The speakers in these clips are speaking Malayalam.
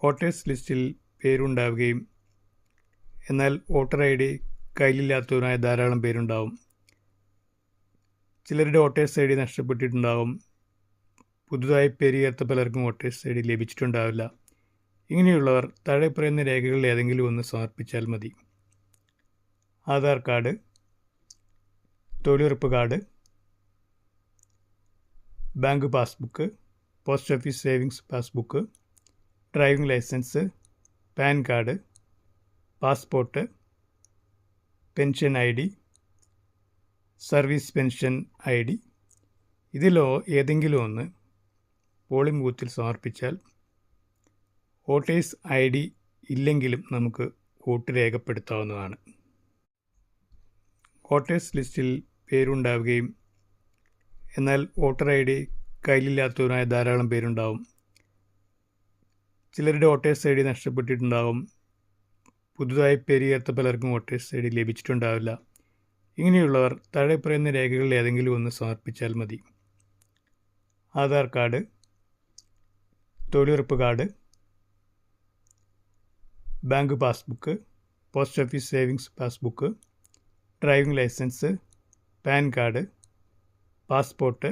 വോട്ടേഴ്സ് ലിസ്റ്റിൽ പേരുണ്ടാവുകയും എന്നാൽ വോട്ടർ ഐ ഡി കയ്യിലില്ലാത്തവരായ ധാരാളം പേരുണ്ടാവും. ചിലരുടെ വോട്ടേഴ്സ് ഐ ഡി നഷ്ടപ്പെട്ടിട്ടുണ്ടാവും. പുതുതായി പേര് ചേർത്ത പലർക്കും വോട്ടേഴ്സ് ഐ ഡി ലഭിച്ചിട്ടുണ്ടാവില്ല. ഇങ്ങനെയുള്ളവർ താഴെ പറയുന്ന രേഖകളിൽ ഏതെങ്കിലും ഒന്ന് സമർപ്പിച്ചാൽ മതി. ആധാർ കാർഡ്, തൊഴിലുറപ്പ് card, bank passbook, post office savings passbook, driving licence, PAN card, passport, pension I D, service pension I D ഇതിലോ ഏതെങ്കിലും ഒന്ന് പോളിംഗ് ബൂത്തിൽ സമർപ്പിച്ചാൽ വോട്ടേഴ്സ് ഐ ഡി ഇല്ലെങ്കിലും നമുക്ക് വോട്ട് രേഖപ്പെടുത്താവുന്നതാണ്. വോട്ടേഴ്സ് ലിസ്റ്റിൽ പേരുണ്ടാവുകയും എന്നാൽ വോട്ടർ ഐ ഡി കയ്യിലില്ലാത്തവരായ ധാരാളം പേരുണ്ടാവും. ചിലരുടെ വോട്ടേഴ്സ് ഐ ഡി നഷ്ടപ്പെട്ടിട്ടുണ്ടാവും. പുതുതായി പേര് ചേർത്ത പലർക്കും വോട്ടേഴ്സ് ഐ ഡി ലഭിച്ചിട്ടുണ്ടാവില്ല. ഇങ്ങനെയുള്ളവർ താഴെ പറയുന്ന രേഖകളിൽ ഏതെങ്കിലും ഒന്ന് സമർപ്പിച്ചാൽ മതി. ആധാർ കാർഡ്, തൊഴിലുറപ്പ് card, bank passbook, post office savings passbook, driving licence, PAN card, passport,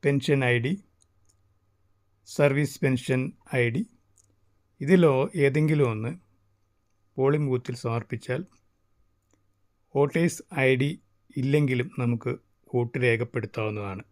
pension I D, service pension I D ഇതിലോ ഏതെങ്കിലും ഒന്ന് പോളിംഗ് ബൂത്തിൽ സമർപ്പിച്ചാൽ വോട്ടേഴ്സ് ഐ ഡി ഇല്ലെങ്കിലും നമുക്ക് വോട്ട് രേഖപ്പെടുത്താവുന്നതാണ്.